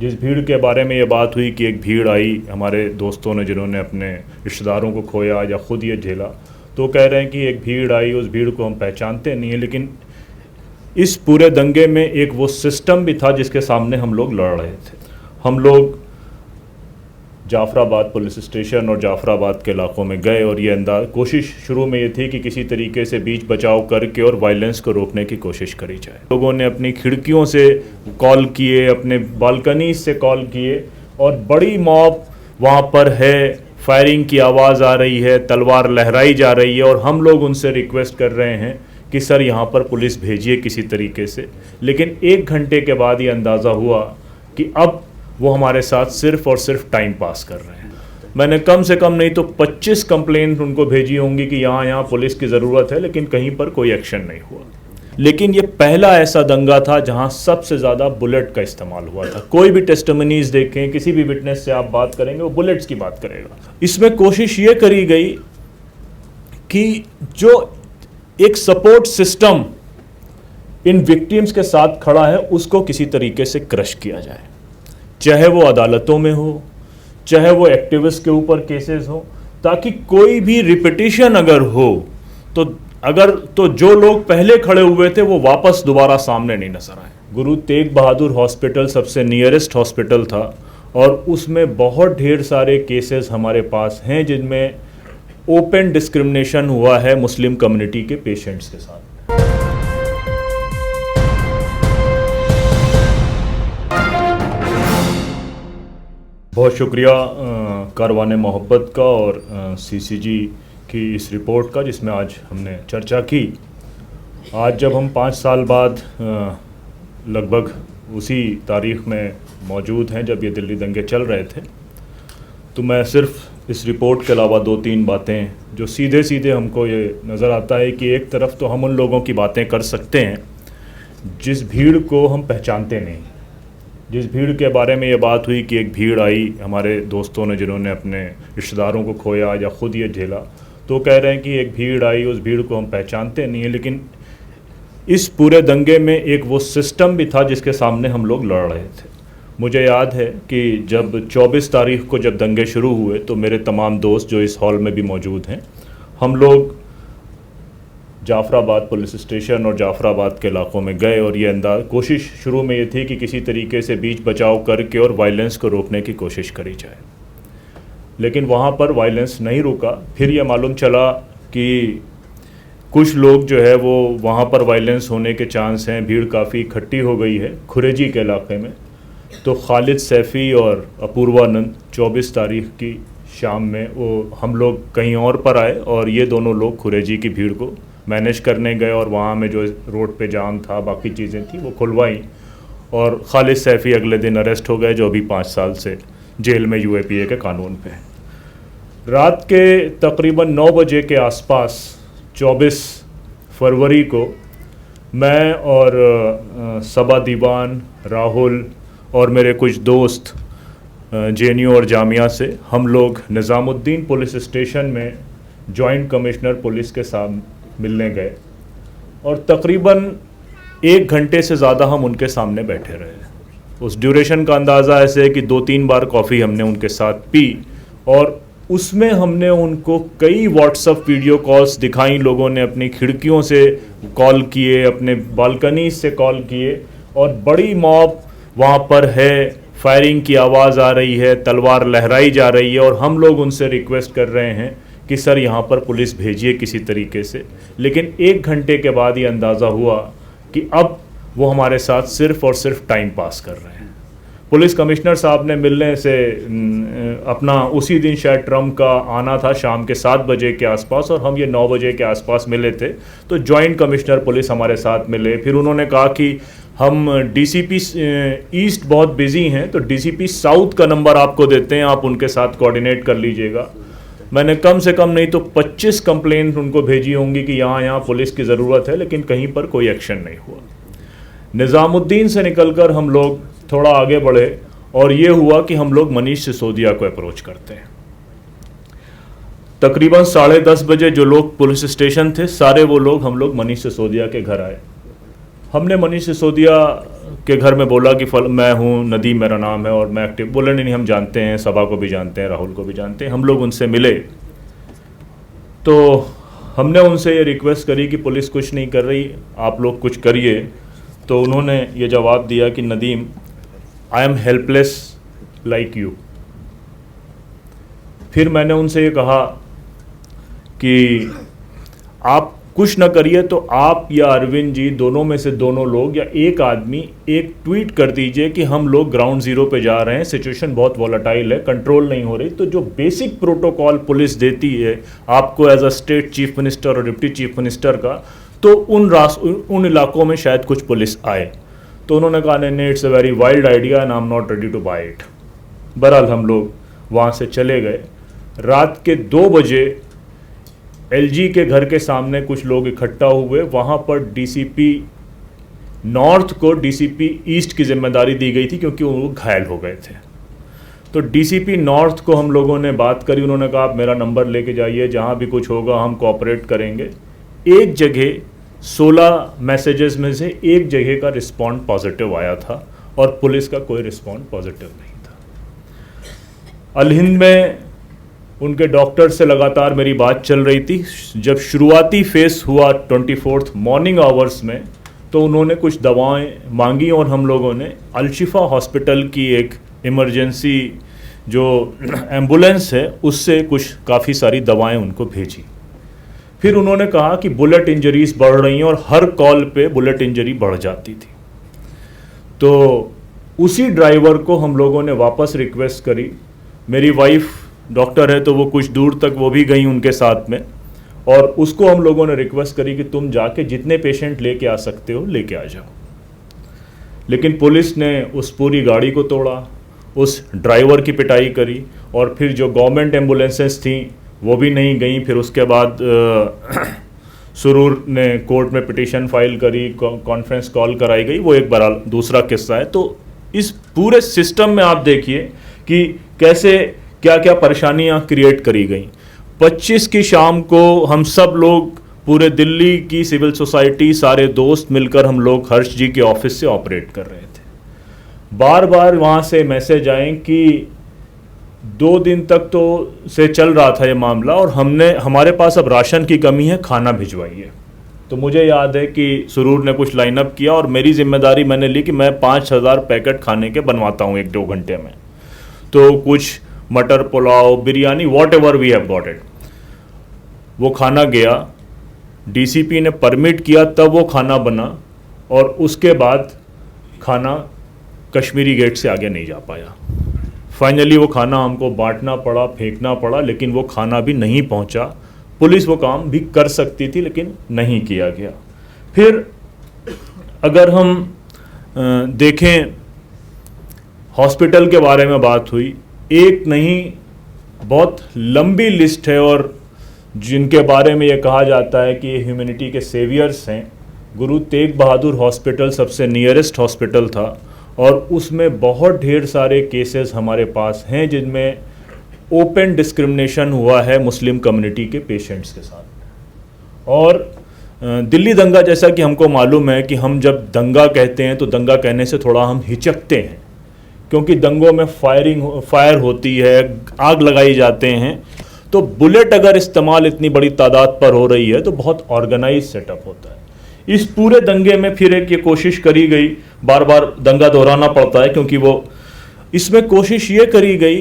जिस भीड़ के बारे में ये बात हुई कि एक भीड़ आई हमारे दोस्तों ने जिन्होंने अपने रिश्तेदारों को खोया या ख़ुद ये झेला, तो कह रहे हैं कि एक भीड़ आई, उस भीड़ को हम पहचानते नहीं हैं, लेकिन इस पूरे दंगे में एक वो सिस्टम भी था जिसके सामने हम लोग लड़ रहे थे। हम लोग जाफराबाद पुलिस स्टेशन और जाफराबाद के इलाकों में गए और ये कोशिश शुरू में ये थी कि किसी तरीके से बीच बचाव करके और वायलेंस को रोकने की कोशिश करी जाए। लोगों ने अपनी खिड़कियों से कॉल किए, अपने बालकनी से कॉल किए और बड़ी मॉब वहाँ पर है, फायरिंग की आवाज़ आ रही है, तलवार लहराई जा रही है और हम लोग उनसे रिक्वेस्ट कर रहे हैं कि सर यहाँ पर पुलिस भेजिए किसी तरीके से। लेकिन 1 घंटे के बाद ये अंदाज़ा हुआ कि अब वो हमारे साथ सिर्फ़ और सिर्फ टाइम पास कर रहे हैं। मैंने कम से कम नहीं तो 25 कंप्लेंट उनको भेजी होंगी कि यहाँ पुलिस की ज़रूरत है, लेकिन कहीं पर कोई एक्शन नहीं हुआ। लेकिन ये पहला ऐसा दंगा था जहाँ सबसे ज़्यादा बुलेट का इस्तेमाल हुआ था। कोई भी टेस्टिमनीज़ देखें, किसी भी विटनेस से आप बात करेंगे वो बुलेट्स की बात करेगा। इसमें कोशिश ये करी गई कि जो एक सपोर्ट सिस्टम इन विक्टिम्स के साथ खड़ा है उसको किसी तरीके से क्रश किया जाए, चाहे वो अदालतों में हो, चाहे वो एक्टिविस्ट के ऊपर केसेस हो, ताकि कोई भी रिपीटिशन अगर हो तो जो लोग पहले खड़े हुए थे वो वापस दोबारा सामने नहीं नजर आए। गुरु तेग बहादुर हॉस्पिटल सबसे नियरेस्ट हॉस्पिटल था और उसमें बहुत ढेर सारे केसेस हमारे पास हैं जिनमें ओपन डिस्क्रिमिनेशन हुआ है मुस्लिम कम्युनिटी के पेशेंट्स के साथ। बहुत शुक्रिया कारवाने मोहब्बत का और सीसीजी की इस रिपोर्ट का जिसमें आज हमने चर्चा की। आज जब हम 5 साल बाद लगभग उसी तारीख़ में मौजूद हैं जब ये दिल्ली दंगे चल रहे थे, तो मैं सिर्फ इस रिपोर्ट के अलावा 2-3 बातें जो सीधे सीधे हमको ये नज़र आता है कि एक तरफ तो हम उन लोगों की बातें कर सकते हैं जिस भीड़ को हम पहचानते नहीं। जिस भीड़ के बारे में ये बात हुई कि एक भीड़ आई हमारे दोस्तों ने जिन्होंने अपने रिश्तेदारों को खोया या ख़ुद ये झेला, तो कह रहे हैं कि एक भीड़ आई, उस भीड़ को हम पहचानते नहीं हैं, लेकिन इस पूरे दंगे में एक वो सिस्टम भी था जिसके सामने हम लोग लड़ रहे थे। मुझे याद है कि जब 24 तारीख को जब दंगे शुरू हुए तो मेरे तमाम दोस्त जो इस हॉल में भी मौजूद हैं, हम लोग जाफराबाद पुलिस स्टेशन और जाफराबाद के इलाकों में गए और ये कोशिश शुरू में ये थी कि किसी तरीके से बीच बचाव करके और वायलेंस को रोकने की कोशिश करी जाए। लेकिन वहाँ पर वायलेंस नहीं रुका। फिर ये मालूम चला कि कुछ लोग जो है वो वहाँ पर वायलेंस होने के चांस हैं, भीड़ काफ़ी इकट्ठी हो गई है खुरेजी के इलाके में। तो खालिद सैफ़ी और अपूर्वानंद 24 तारीख की शाम में वो हम लोग कहीं और पर आए और ये दोनों लोग खुरेजी की भीड़ को मैनेज करने गए और वहाँ में जो रोड पे जाम था, बाकी चीज़ें थी वो खुलवाई और खालिद सैफ़ी अगले दिन अरेस्ट हो गए जो अभी 5 साल से जेल में UAPA के कानून पे है। रात के तकरीबन 9 बजे के आसपास 24 फरवरी को मैं और सबा दीवान, राहुल और मेरे कुछ दोस्त JNU और जामिया से हम लोग निज़ामुद्दीन पुलिस स्टेशन में जॉइंट कमिश्नर पुलिस के साथ मिलने गए और तकरीबन 1 घंटे से ज़्यादा हम उनके सामने बैठे रहे। उस ड्यूरेशन का अंदाज़ा ऐसे है कि 2-3 बार कॉफ़ी हमने उनके साथ पी और उसमें हमने उनको कई व्हाट्सएप वीडियो कॉल्स दिखाई। लोगों ने अपनी खिड़कियों से कॉल किए, अपने बालकनी से कॉल किए और बड़ी मॉब वहाँ पर है, फायरिंग की आवाज़ आ रही है, तलवार लहराई जा रही है और हम लोग उनसे रिक्वेस्ट कर रहे हैं कि सर यहाँ पर पुलिस भेजिए किसी तरीके से। लेकिन 1 घंटे के बाद ये अंदाज़ा हुआ कि अब वो हमारे साथ सिर्फ़ और सिर्फ टाइम पास कर रहे हैं। पुलिस कमिश्नर साहब ने मिलने से अपना उसी दिन शायद ट्रम्प का आना था शाम के 7 बजे के आसपास और हम ये 9 बजे के आसपास मिले थे। तो जॉइंट कमिश्नर पुलिस हमारे साथ मिले। फिर उन्होंने कहा कि हम DCP ईस्ट बहुत बिजी हैं तो DCP साउथ का नंबर आपको देते हैं, आप उनके साथ कोऑर्डिनेट कर लीजिएगा। मैंने कम से कम नहीं तो 25 कंप्लेंट उनको भेजी होंगी कि यहाँ पुलिस की ज़रूरत है, लेकिन कहीं पर कोई एक्शन नहीं हुआ। निज़ामुद्दीन से निकलकर हम लोग थोड़ा आगे बढ़े और ये हुआ कि हम लोग मनीष सिसोदिया को अप्रोच करते हैं। तकरीबन 10:30 बजे जो लोग पुलिस स्टेशन थे सारे वो लोग हम लोग मनीष सिसोदिया के घर आए। हमने मनीष सिसोदिया के घर में बोला कि मैं हूँ, नदीम मेरा नाम है और मैं एक्टिव। बोले नहीं हम जानते हैं, सभा को भी जानते हैं, राहुल को भी जानते हैं। हम लोग उनसे मिले तो हमने उनसे ये रिक्वेस्ट करी कि पुलिस कुछ नहीं कर रही, आप लोग कुछ करिए। तो उन्होंने ये जवाब दिया कि Nadeem, I am helpless like you. फिर मैंने उनसे ये कहा कि आप कुछ ना करिए तो आप या अरविंद जी दोनों में से दोनों लोग या एक आदमी एक ट्वीट कर दीजिए कि हम लोग ग्राउंड ज़ीरो पे जा रहे हैं, सिचुएशन बहुत वॉलेटाइल है, कंट्रोल नहीं हो रही। तो जो बेसिक प्रोटोकॉल पुलिस देती है आपको as a state chief minister और डिप्टी चीफ मिनिस्टर का, तो उन इलाकों में शायद कुछ पुलिस आए। तो उन्होंने कहा नहीं, it's a very wild idea and I am not ready to buy it. बहरहाल हम लोग वहाँ से चले गए। रात के 2 बजे एलजी के घर के सामने कुछ लोग इकट्ठा हुए। वहाँ पर डीसीपी नॉर्थ को डीसीपी ईस्ट की जिम्मेदारी दी गई थी क्योंकि वो घायल हो गए थे। तो डीसीपी नॉर्थ को हम लोगों ने बात करी, उन्होंने कहा आप मेरा नंबर लेके जाइए, जहाँ भी कुछ होगा हम कोऑपरेट करेंगे। एक जगह 16 मैसेजेस में से एक जगह का रिस्पॉन्ड पॉजिटिव आया था और पुलिस का कोई रिस्पॉन्ड पॉजिटिव नहीं था। अल हिंद में उनके डॉक्टर से लगातार मेरी बात चल रही थी। जब शुरुआती फेस हुआ 24 मॉर्निंग आवर्स में, तो उन्होंने कुछ दवाएं मांगी और हम लोगों ने अलशिफा हॉस्पिटल की एक इमरजेंसी जो एम्बुलेंस है उससे कुछ काफ़ी सारी दवाएं उनको भेजी। फिर उन्होंने कहा कि बुलेट इंजरीज बढ़ रही हैं और हर कॉल पे बुलेट इंजरी बढ़ जाती थी। तो उसी ड्राइवर को हम लोगों ने वापस रिक्वेस्ट करी। मेरी वाइफ डॉक्टर है तो वो कुछ दूर तक वो भी गई उनके साथ में, और उसको हम लोगों ने रिक्वेस्ट करी कि तुम जाके जितने पेशेंट लेके आ सकते हो लेके आ जाओ। लेकिन पुलिस ने उस पूरी गाड़ी को तोड़ा, उस ड्राइवर की पिटाई करी, और फिर जो गवर्नमेंट एम्बुलेंसेस थी वो भी नहीं गई। फिर उसके बाद सुरूर ने कोर्ट में पिटीशन फाइल करी, कॉन्फ्रेंस कॉल कराई गई, वो एक बड़ा दूसरा किस्सा है। तो इस पूरे सिस्टम में आप देखिए कि कैसे क्या क्या परेशानियां क्रिएट करी गई। 25 की शाम को हम सब लोग, पूरे दिल्ली की सिविल सोसाइटी, सारे दोस्त मिलकर हम लोग हर्ष जी के ऑफिस से ऑपरेट कर रहे थे। बार बार वहाँ से मैसेज आए कि 2 दिन तक तो से चल रहा था ये मामला और हमारे पास अब राशन की कमी है, खाना भिजवाइए। तो मुझे याद है कि सुरूर ने कुछ लाइनअप किया और मेरी जिम्मेदारी मैंने ली कि मैं 5000 पैकेट खाने के बनवाता हूँ 1-2 घंटे में। तो कुछ मटर pulao, biryani, whatever we have got it, वो खाना गया। डीसीपी ने परमिट किया तब वो खाना बना, और उसके बाद खाना कश्मीरी गेट से आगे नहीं जा पाया। फाइनली वो खाना हमको बांटना पड़ा, फेंकना पड़ा, लेकिन वो खाना भी नहीं पहुंचा। पुलिस वो काम भी कर सकती थी लेकिन नहीं किया गया। फिर अगर हम देखें, हॉस्पिटल के बारे में बात हुई, एक नहीं बहुत लंबी लिस्ट है, और जिनके बारे में ये कहा जाता है कि ये ह्यूमैनिटी के सेवियर्स हैं। गुरु तेग बहादुर हॉस्पिटल सबसे नियरेस्ट हॉस्पिटल था, और उसमें बहुत ढेर सारे केसेस हमारे पास हैं जिनमें ओपन डिस्क्रिमिनेशन हुआ है मुस्लिम कम्युनिटी के पेशेंट्स के साथ। और दिल्ली दंगा, जैसा कि हमको मालूम है कि हम जब दंगा कहते हैं तो दंगा कहने से थोड़ा हम हिचकते हैं, क्योंकि दंगों में फायर होती है, आग लगाई जाते हैं। तो बुलेट अगर इस्तेमाल इतनी बड़ी तादाद पर हो रही है तो बहुत ऑर्गेनाइज सेटअप होता है। इस पूरे दंगे में फिर एक ये कोशिश करी गई, बार बार दंगा दोहराना पड़ता है क्योंकि वो, इसमें कोशिश ये करी गई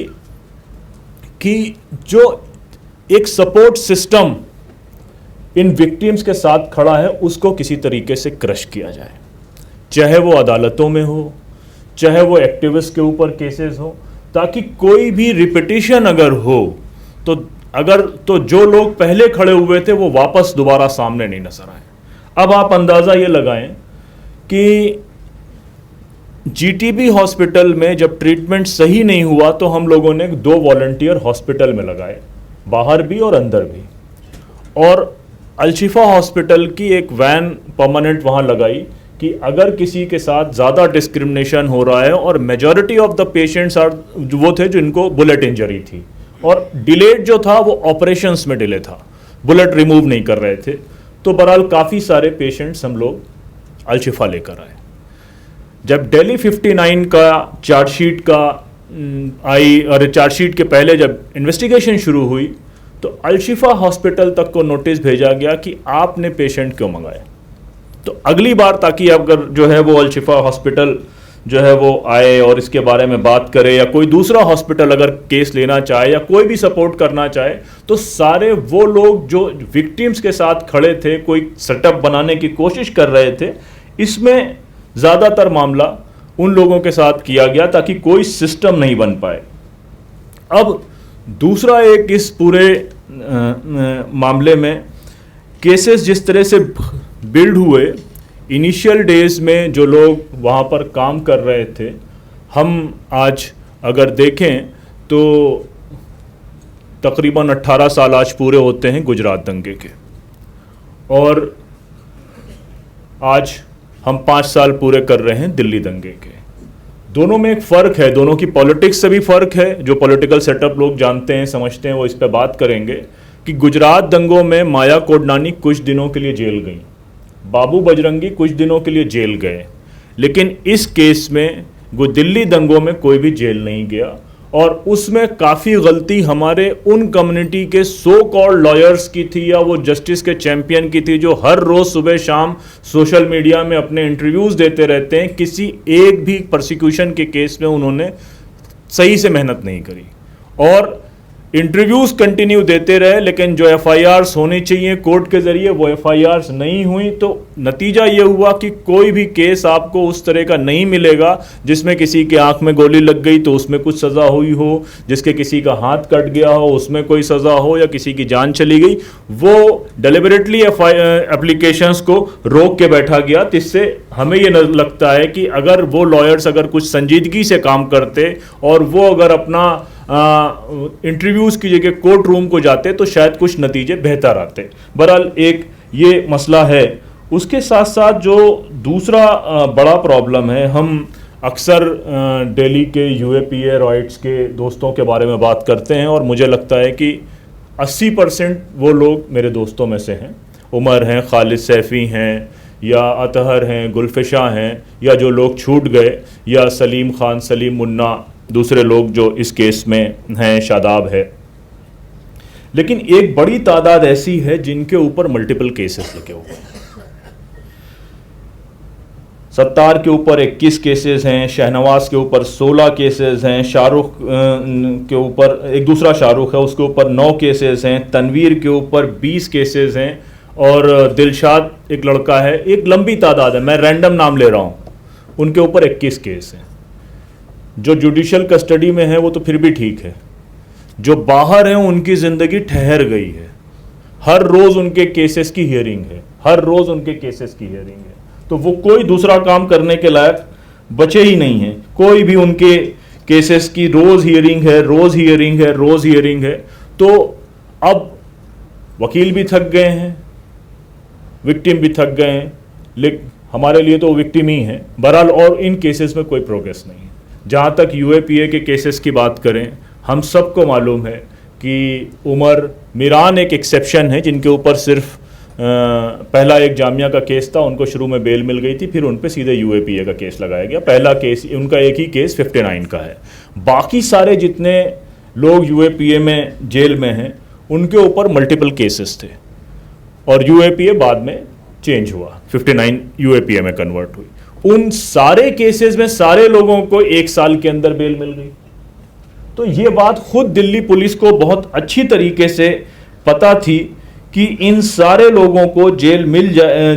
कि जो एक सपोर्ट सिस्टम इन विक्टिम्स के साथ खड़ा है उसको किसी तरीके से क्रश किया जाए, चाहे वो अदालतों में हो, चाहे वो एक्टिविस्ट के ऊपर केसेस हो, ताकि कोई भी रिपीटिशन अगर हो तो जो लोग पहले खड़े हुए थे वो वापस दोबारा सामने नहीं नजर आए। अब आप अंदाज़ा ये लगाएं कि जीटीबी हॉस्पिटल में जब ट्रीटमेंट सही नहीं हुआ तो हम लोगों ने 2 वॉलंटियर हॉस्पिटल में लगाए, बाहर भी और अंदर भी, और अलशिफा हॉस्पिटल की एक वैन परमानेंट वहाँ लगाई कि अगर किसी के साथ ज़्यादा डिस्क्रिमिनेशन हो रहा है, और मेजॉरिटी ऑफ द पेशेंट्स वो थे जिनको बुलेट इंजरी थी, और डिलेड जो था वो ऑपरेशंस में डिले था, बुलेट रिमूव नहीं कर रहे थे। तो बहरहाल काफ़ी सारे पेशेंट्स हम लोग अलशिफा लेकर आए। जब दिल्ली 59 का चार्जशीट का आई और चार्जशीट के पहले जब इन्वेस्टिगेशन शुरू हुई तो अलशिफा हॉस्पिटल तक को नोटिस भेजा गया कि आपने पेशेंट क्यों मंगाए। तो अगली बार ताकि अगर जो है वो अलशिफा हॉस्पिटल जो है वो आए और इसके बारे में बात करे, या कोई दूसरा हॉस्पिटल अगर केस लेना चाहे या कोई भी सपोर्ट करना चाहे, तो सारे वो लोग जो विक्टिम्स के साथ खड़े थे, कोई सेटअप बनाने की कोशिश कर रहे थे, इसमें ज़्यादातर मामला उन लोगों के साथ किया गया ताकि कोई सिस्टम नहीं बन पाए। अब दूसरा एक इस पूरे मामले में केसेस जिस तरह से बिल्ड हुए, इनिशियल डेज में जो लोग वहाँ पर काम कर रहे थे, हम आज अगर देखें तो तकरीबन 18 साल आज पूरे होते हैं गुजरात दंगे के, और आज हम 5 साल पूरे कर रहे हैं दिल्ली दंगे के। दोनों में एक फ़र्क है, दोनों की पॉलिटिक्स से भी फ़र्क है। जो पॉलिटिकल सेटअप लोग जानते हैं, समझते हैं, वो इस पर बात करेंगे कि गुजरात दंगों में माया कोडनानी कुछ दिनों के लिए जेल गई, बाबू बजरंगी कुछ दिनों के लिए जेल गए, लेकिन इस केस में दिल्ली दंगों में कोई भी जेल नहीं गया। और उसमें काफ़ी गलती हमारे उन कम्युनिटी के सो कॉल्ड लॉयर्स की थी, या वो जस्टिस के चैंपियन की थी, जो हर रोज़ सुबह शाम सोशल मीडिया में अपने इंटरव्यूज़ देते रहते हैं। किसी एक भी प्रोसिक्यूशन के केस में उन्होंने सही से मेहनत नहीं करी और इंटरव्यूज़ कंटिन्यू देते रहे, लेकिन जो एफआईआर्स होनी चाहिए कोर्ट के ज़रिए वो एफआईआर्स नहीं हुई। तो नतीजा ये हुआ कि कोई भी केस आपको उस तरह का नहीं मिलेगा जिसमें किसी के आंख में गोली लग गई तो उसमें कुछ सज़ा हुई हो, जिसके किसी का हाथ कट गया हो उसमें कोई सज़ा हो, या किसी की जान चली गई। वो डेलिबरेटली एप्लीकेशंस को रोक के बैठा गया। जिससे हमें ये लगता है कि अगर वो लॉयर्स अगर कुछ संजीदगी से काम करते और वो अगर अपना इंटरव्यूज़ की जगह कोर्ट रूम को जाते तो शायद कुछ नतीजे बेहतर आते। बहरहाल एक ये मसला है। उसके साथ साथ जो दूसरा बड़ा प्रॉब्लम है, हम अक्सर दिल्ली के यूएपीए राइट्स के दोस्तों के बारे में बात करते हैं, और मुझे लगता है कि 80% वो लोग मेरे दोस्तों में से हैं। उमर हैं, खालिद सैफ़ी हैं, या अतहर हैं, गुलफिशा हैं, या जो लोग छूट गए, या सलीम खान, सलीम मुन्ना, दूसरे लोग जो इस केस में हैं, शादाब है। लेकिन एक बड़ी तादाद ऐसी है जिनके ऊपर मल्टीपल केसेस लगे हुए हैं। सत्तार के ऊपर 21 केसेस हैं, शहनवाज के ऊपर 16 केसेस हैं, शाहरुख के ऊपर, एक दूसरा शाहरुख है, उसके ऊपर 9 केसेस हैं, तनवीर के ऊपर 20 केसेस हैं, और दिलशाद एक लड़का है, एक लंबी तादाद है, मैं रैंडम नाम ले रहा हूँ, उनके ऊपर 21 केस हैं। जो जुडिशल कस्टडी में है वो तो फिर भी ठीक है, जो बाहर हैं उनकी ज़िंदगी ठहर गई है। हर रोज़ उनके केसेस की हियरिंग है, हर रोज़ उनके केसेस की हियरिंग है। तो वो कोई दूसरा काम करने के लायक बचे ही नहीं हैं। कोई भी उनके केसेस की रोज़ हियरिंग है, रोज़ हियरिंग है, रोज़ हियरिंग है। तो अब वकील भी थक गए हैं, विक्टिम भी थक गए हैं, लेकिन हमारे लिए तो विक्टिम ही हैं बहरहाल, और इन केसेस में कोई प्रोग्रेस नहीं है। जहाँ तक यूएपीए के केसेस की बात करें, हम सबको मालूम है कि उमर मीरान एक एक्सेप्शन है, जिनके ऊपर सिर्फ पहला एक जामिया का केस था, उनको शुरू में बेल मिल गई थी, फिर उन पे सीधे यूएपीए का केस लगाया गया। पहला केस उनका एक ही केस 59 का है। बाकी सारे जितने लोग यूएपीए में जेल में हैं उनके ऊपर मल्टीपल केसेस थे, और यूएपीए बाद में चेंज हुआ, 59 यूएपीए में कन्वर्ट हुई। उन सारे केसेस में सारे लोगों को 1 साल के अंदर बेल मिल गई। तो ये बात खुद दिल्ली पुलिस को बहुत अच्छी तरीके से पता थी कि इन सारे लोगों को जेल मिल जाए,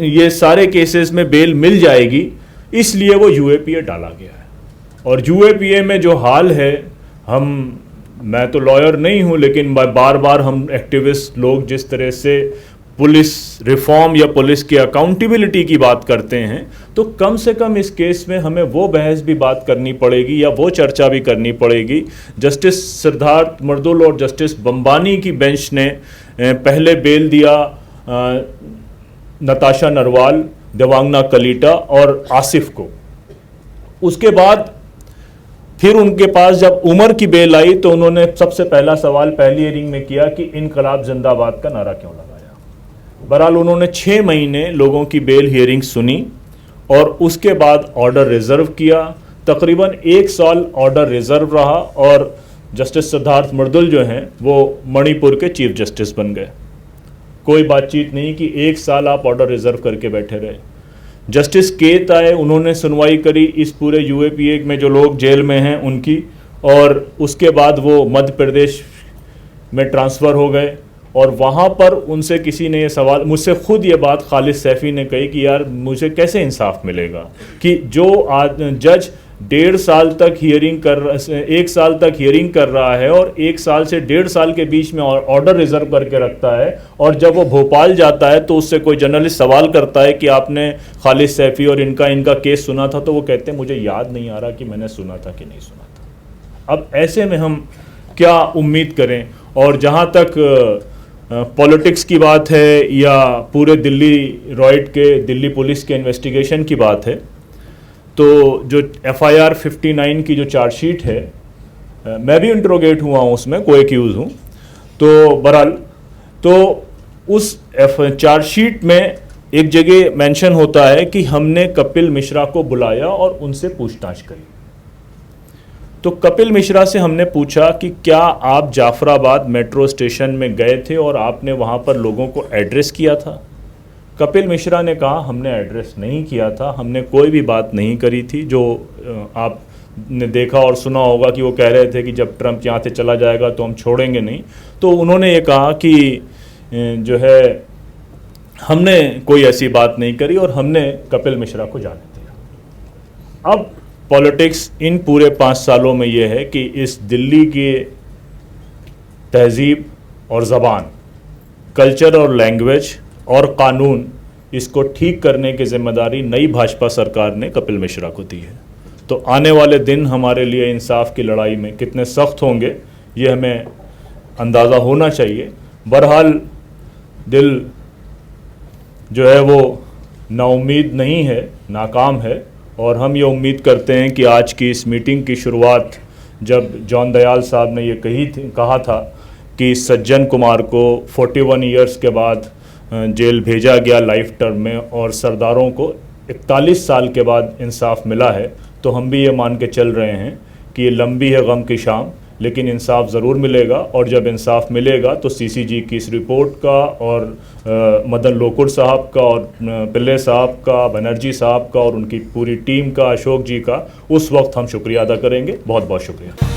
ये सारे केसेस में बेल मिल जाएगी, इसलिए वो यूएपीए डाला गया है। और यूएपीए में जो हाल है, मैं तो लॉयर नहीं हूँ, लेकिन बार बार हम एक्टिविस्ट लोग जिस तरह से पुलिस रिफॉर्म या पुलिस की अकाउंटेबिलिटी की बात करते हैं, तो कम से कम इस केस में हमें वो बहस भी बात करनी पड़ेगी, या वो चर्चा भी करनी पड़ेगी। जस्टिस सिद्धार्थ मर्दुल और जस्टिस बम्बानी की बेंच ने पहले बेल दिया नताशा नरवाल, देवांगना कलीटा और आसिफ को। उसके बाद फिर उनके पास जब उमर की बेल आई तो उन्होंने सबसे पहला सवाल पहली हियरिंग में किया कि इनकलाब जिंदाबाद का नारा क्यों लगाया। बहरहाल उन्होंने 6 महीने लोगों की बेल हियरिंग सुनी और उसके बाद ऑर्डर रिजर्व किया। तकरीबन 1 साल ऑर्डर रिजर्व रहा और जस्टिस सिद्धार्थ मर्दुल जो हैं वो मणिपुर के चीफ जस्टिस बन गए। कोई बातचीत नहीं कि 1 साल आप ऑर्डर रिजर्व करके बैठे रहे। जस्टिस केत आए, उन्होंने सुनवाई करी इस पूरे यूएपीए में जो लोग जेल में हैं उनकी, और उसके बाद वो मध्य प्रदेश में ट्रांसफ़र हो गए और वहाँ पर उनसे किसी ने ये सवाल, मुझसे खुद ये बात खालिद सैफ़ी ने कही कि यार मुझे कैसे इंसाफ मिलेगा कि जो जज 1.5 साल तक हियरिंग कर 1 साल तक हियरिंग कर रहा है और 1 साल से 1.5 साल के बीच में ऑर्डर रिजर्व करके रखता है, और जब वो भोपाल जाता है तो उससे कोई जर्नलिस्ट सवाल करता है कि आपने खालिद सैफ़ी और इनका केस सुना था, तो वो कहते हैं मुझे याद नहीं आ रहा कि मैंने सुना था कि नहीं सुना था। अब ऐसे में हम क्या उम्मीद करें? और जहाँ तक पॉलिटिक्स की बात है या पूरे दिल्ली रॉयट के दिल्ली पुलिस के इन्वेस्टिगेशन की बात है, तो जो FIR 59 की जो चार्जशीट है, मैं भी इंट्रोगेट हुआ हूँ उसमें, को एक्यूज़ हूँ। तो बहरहाल तो उस चार्जशीट में एक जगह मेंशन होता है कि हमने कपिल मिश्रा को बुलाया और उनसे पूछताछ करी। तो कपिल मिश्रा से हमने पूछा कि क्या आप जाफराबाद मेट्रो स्टेशन में गए थे और आपने वहाँ पर लोगों को एड्रेस किया था? कपिल मिश्रा ने कहा हमने एड्रेस नहीं किया था, हमने कोई भी बात नहीं करी थी। जो आपने देखा और सुना होगा कि वो कह रहे थे कि जब ट्रंप यहाँ से चला जाएगा तो हम छोड़ेंगे नहीं। तो उन्होंने ये कहा कि जो है हमने कोई ऐसी बात नहीं करी और हमने कपिल मिश्रा को जाने दिया। अब पॉलिटिक्स इन पूरे 5 सालों में ये है कि इस दिल्ली के तहजीब और ज़बान, कल्चर और लैंग्वेज और कानून, इसको ठीक करने की जिम्मेदारी नई भाजपा सरकार ने कपिल मिश्रा को दी है। तो आने वाले दिन हमारे लिए इंसाफ की लड़ाई में कितने सख्त होंगे ये हमें अंदाज़ा होना चाहिए। बहरहाल दिल जो है वो नाउम्मीद नहीं है, नाकाम है, और हम ये उम्मीद करते हैं कि आज की इस मीटिंग की शुरुआत जब जॉन दयाल साहब ने ये कहा था कि सज्जन कुमार को 41 ईयर्स के बाद जेल भेजा गया लाइफ टर्म में और सरदारों को 41 साल के बाद इंसाफ मिला है, तो हम भी ये मान के चल रहे हैं कि ये लंबी है गम की शाम, लेकिन इंसाफ ज़रूर मिलेगा। और जब इंसाफ मिलेगा तो CCG की इस रिपोर्ट का और मदन लोकुर साहब का और पिल्ले साहब का, बनर्जी साहब का और उनकी पूरी टीम का, अशोक जी का, उस वक्त हम शुक्रिया अदा करेंगे। बहुत बहुत शुक्रिया।